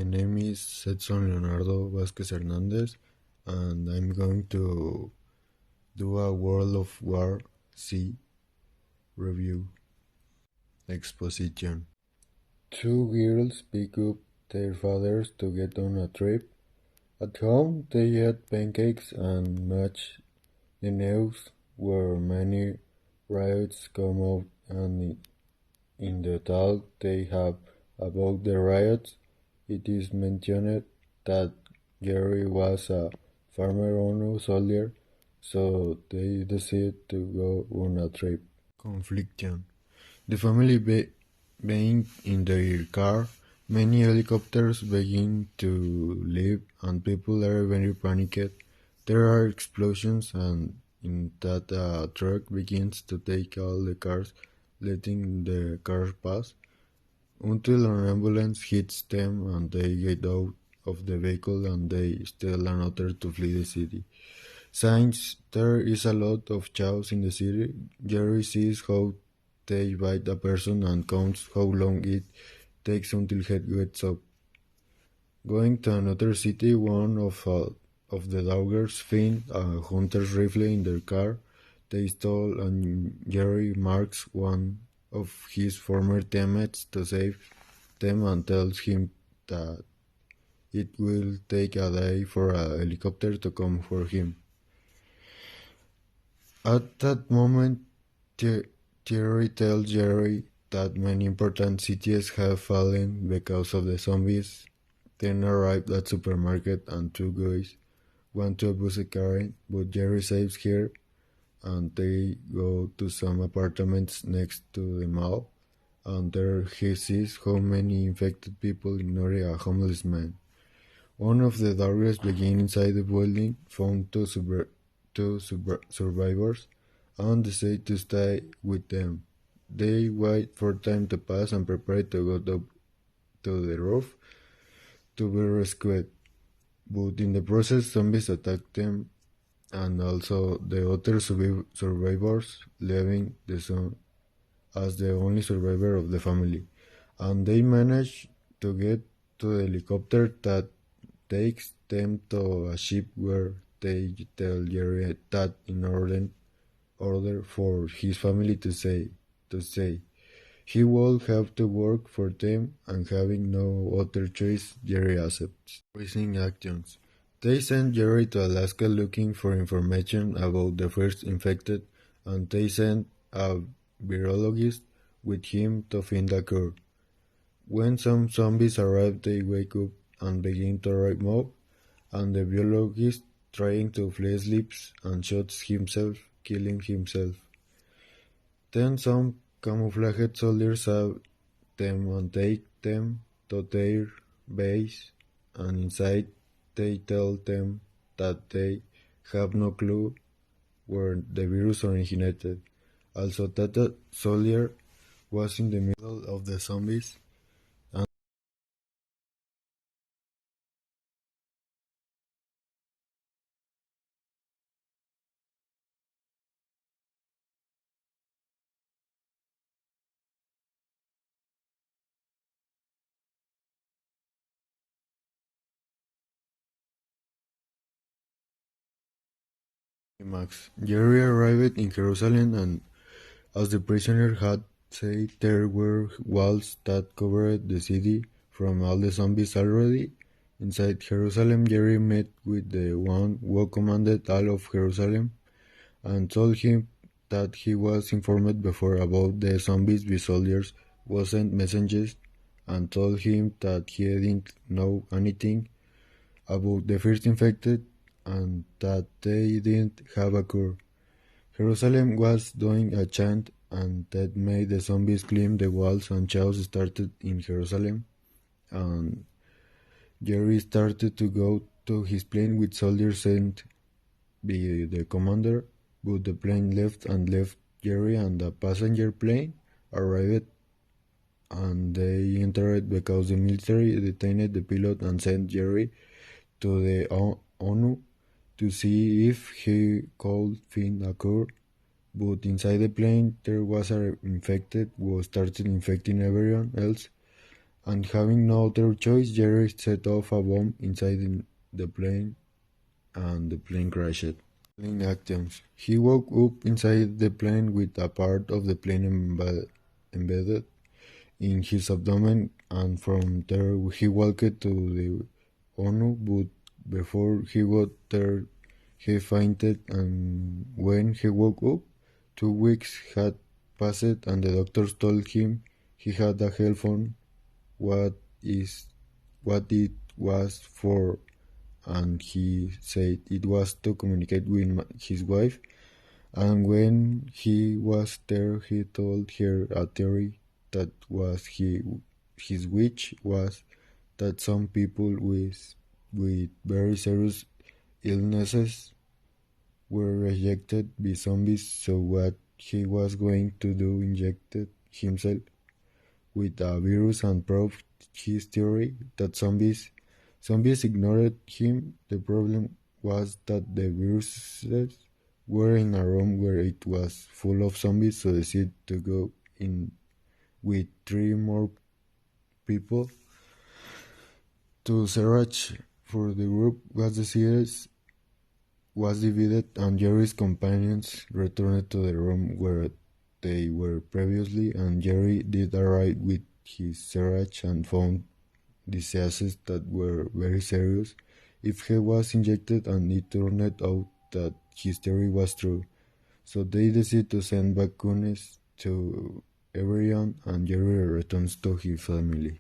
My name is Edson Leonardo Vasquez Hernandez, and I'm going to do a World of War C review exposition. Two girls pick up their fathers to get on a trip. At home, they eat pancakes and match the news where many riots come out, and in the talk they have about the riots, it is mentioned that Jerry was a farmer owner soldier, so they decided to go on a trip. Confliction. The family being in their car, many helicopters begin to leave, and people are very panicked. There are explosions, and in that a truck begins to take all the cars, letting the cars pass until an ambulance hits them and they get out of the vehicle and they steal another to flee the city. Since there is a lot of chaos in the city, Jerry sees how they bite a person and counts how long it takes until he gets up. Going to another city, one of the doggers find a hunter's rifle in their car they stole, and Jerry marks one of his former teammates to save them and tells him that it will take a day for a helicopter to come for him. At that moment, Thierry tells Jerry that many important cities have fallen because of the zombies. Then arrive at supermarket and two guys want to abuse Karen, but Jerry saves her and they go to some apartments next to the mall, and there he sees how many infected people ignore a homeless man. One of the doggers begin inside the building, found two survivors, and decide to stay with them. They wait for time to pass and prepare to go to the roof to be rescued. But in the process, zombies attack them and also the other survivors, leaving the son as the only survivor of the family. And they manage to get to the helicopter that takes them to a ship where they tell Jerry that in order for his family to stay, he will have to work for them, and having no other choice, Jerry accepts. Rising actions. They send Jerry to Alaska looking for information about the first infected, and they send a virologist with him to find a cure. When some zombies arrive, they wake up and begin to write more, and the biologist, trying to flee, sleeps and shoots himself, killing himself. Then some camouflaged soldiers have them and take them to their base, and inside they tell them that they have no clue where the virus originated. Also that the soldier was in the middle of the zombies. Max. Jerry arrived in Jerusalem, and as the prisoner had said, there were walls that covered the city from all the zombies already. Inside Jerusalem, Jerry met with the one who commanded all of Jerusalem and told him that he was informed before about the zombies by soldiers who sent messages, and told him that he didn't know anything about the first infected and that they didn't have a cure. Jerusalem was doing a chant, and that made the zombies climb the walls, and chaos started in Jerusalem. And Jerry started to go to his plane with soldiers sent by the commander, but the plane left Jerry, and the passenger plane arrived, and they entered because the military detained the pilot and sent Jerry to the ONU to see if he could find a cure. But inside the plane there was a infected who started infecting everyone else, And having no other choice, Jerry set off a bomb inside the plane, and the plane crashed. Plane actions. He woke up inside the plane with a part of the plane embedded in his abdomen, and from there he walked to the ONU, but before he got there, he fainted, and when he woke up, 2 weeks had passed, and the doctors told him he had a cell phone, what is what it was for, and he said it was to communicate with his wife. And when he was there, he told her a theory that was his, which was that some people with very serious illnesses were rejected by zombies. So what he was going to do, injected himself with a virus and proved his theory that zombies ignored him. The problem was that the viruses were in a room where it was full of zombies, so decided to go in with 3 more people. To search for the group was decided was divided, and Jerry's companions returned to the room where they were previously, and Jerry did arrive with his search and found diseases that were very serious if he was injected, and it turned out that his theory was true. So they decided to send vaccines to everyone, and Jerry returns to his family.